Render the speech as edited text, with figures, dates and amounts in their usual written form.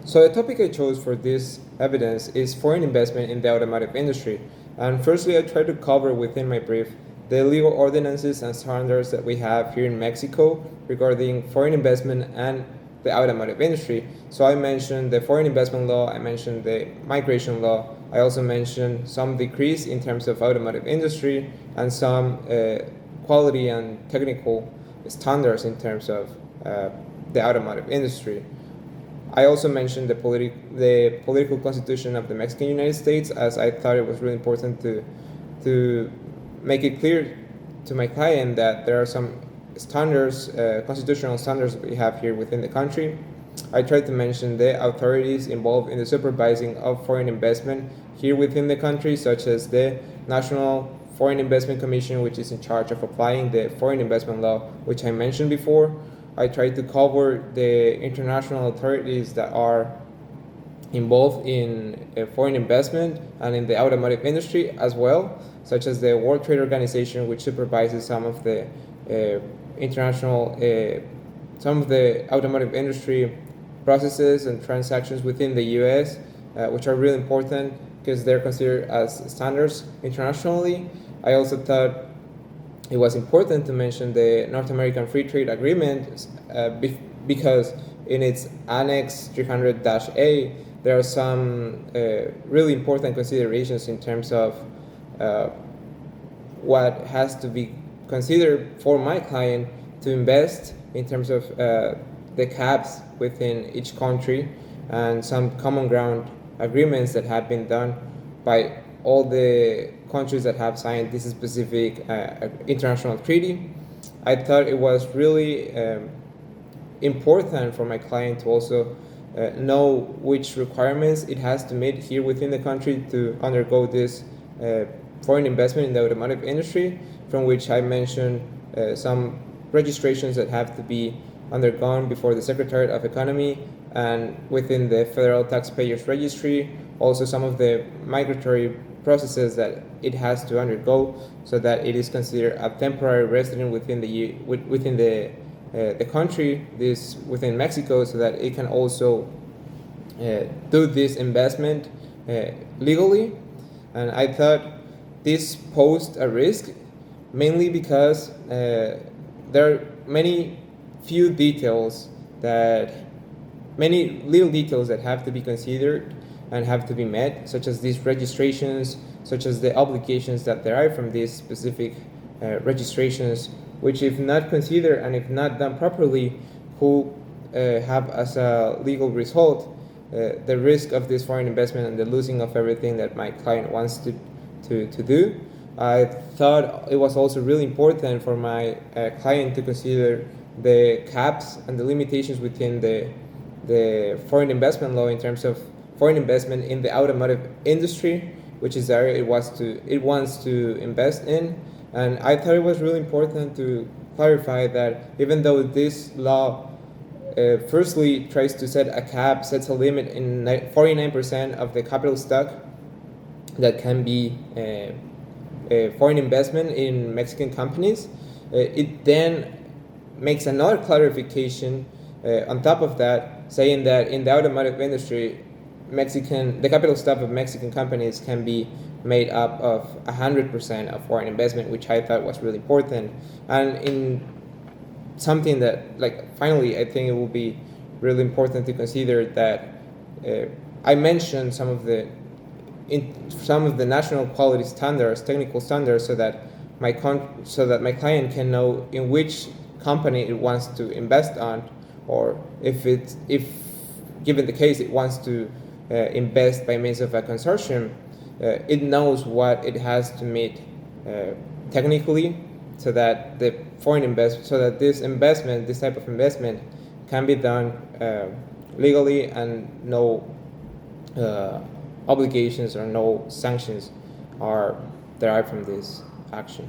So the topic I chose for this evidence is foreign investment in the automotive industry. And firstly, I try to cover within my brief the legal ordinances and standards that we have here in Mexico regarding foreign investment and the automotive industry. So I mentioned the foreign investment law, I mentioned the migration law, I also mentioned some decrees in terms of automotive industry and some quality and technical standards in terms of the automotive industry. I also mentioned the political constitution of the Mexican United States, as I thought it was really important to make it clear to my client that there are some standards, constitutional standards we have here within the country. I tried to mention the authorities involved in the supervising of foreign investment here within the country, such as the National Foreign Investment Commission, which is in charge of applying the foreign investment law, which I mentioned before. I tried to cover the international authorities that are involved in foreign investment and in the automotive industry as well, such as the World Trade Organization, which supervises some of the some of the automotive industry processes and transactions within the US, which are really important because they're considered as standards internationally. I also thought it was important to mention the North American Free Trade Agreement because in its Annex 300-A, there are some really important considerations in terms of what has to be considered for my client to invest in terms of the caps within each country and some common ground agreements that have been done by all the countries that have signed this specific international treaty. I thought it was really important for my client to also know which requirements it has to meet here within the country to undergo this foreign investment in the automotive industry, from which I mentioned some registrations that have to be undergone before the Secretariat of Economy and within the Federal Taxpayers Registry, also some of the migratory processes that it has to undergo so that it is considered a temporary resident within the country, this within Mexico, so that it can also do this investment legally. And I thought this posed a risk mainly because there are many legal details that have to be considered and have to be met, such as these registrations, such as the obligations that derive from these specific registrations, which if not considered and if not done properly, who have as a legal result the risk of this foreign investment and the losing of everything that my client wants to do. I thought it was also really important for my client to consider the caps and the limitations within the foreign investment law in terms of foreign investment in the automotive industry, which is the area it wants to invest in. And I thought it was really important to clarify that even though this law firstly tries to set a cap, sets a limit in 49% of the capital stock that can be foreign investment in Mexican companies, it then makes another clarification on top of that, saying that in the automotive industry, the capital stock of Mexican companies can be made up of 100% of foreign investment, which I thought was really important. And in something that, finally, I think it will be really important to consider that I mentioned some of the national quality standards, technical standards, so that my client can know in which company it wants to invest on, or if given the case it wants to invest by means of a consortium, it knows what it has to meet technically, so that this type of investment can be done legally and no obligations or no sanctions are derived from this action.